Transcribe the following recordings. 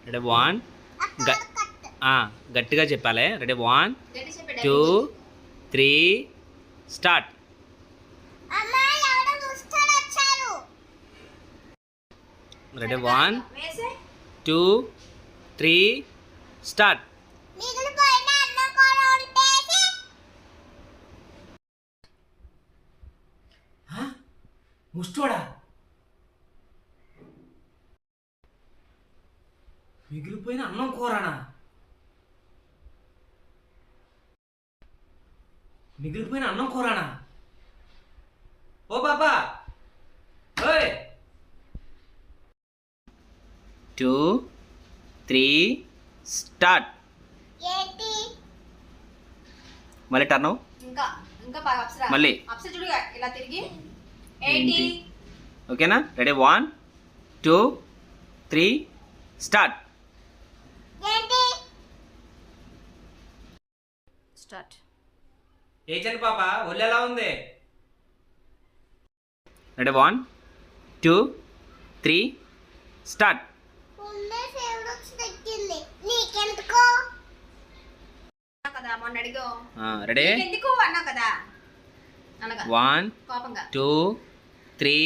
Ready 1 గట్టిగా చెప్పాలి. Ready 1 2 3 start. Ready 1 2 3 start. ముష్టోడా, మిగిలిపోయిన అన్నం కూరనా? మిగిలిపోయిన అన్నం కూరనా? ఓ బాబా, ఓయ్ 2 3 స్టార్ట్. మళ్ళీ టర్న్ మళ్ళీ ఇలా తిరిగి ఓకేనా? Ready 1 2 3 start. ఏజెంట్ పాప ఒళ్ళు ఎలా ఉంది? Ready 1 2 3 start. Ready 1 2 3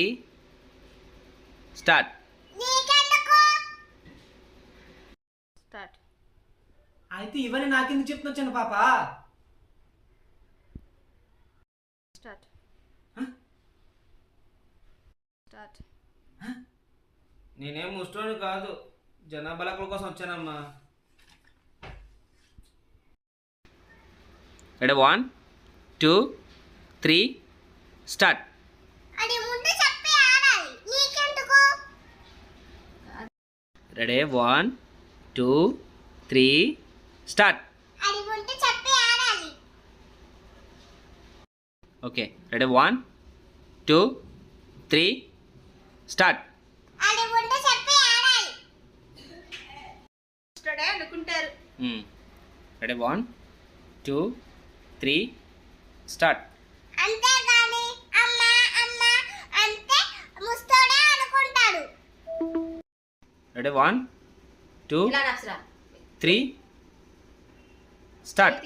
start. అయితే ఇవన్నీ నాకెందుకు చెప్తున్నా చిన్న పాప? నేనేం ముష్టోని కాదు, జనాభా లెక్కల కోసం వచ్చానమ్మా. Ready 1 2 3 start. Ready 1 2 3 start. Okay, ready 1 2 3 start. అనుకుంటారు. Ready 1 2 3 start. Ready 1 2 3 start.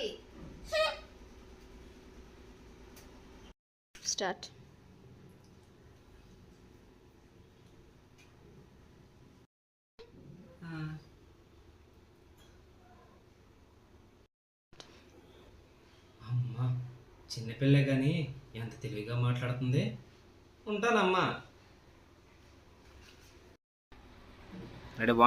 అమ్మా, చిన్నపిల్లే కానీ ఎంత తెలివిగా మాట్లాడుతుంది. ఉంటానమ్మా. రెడీ 1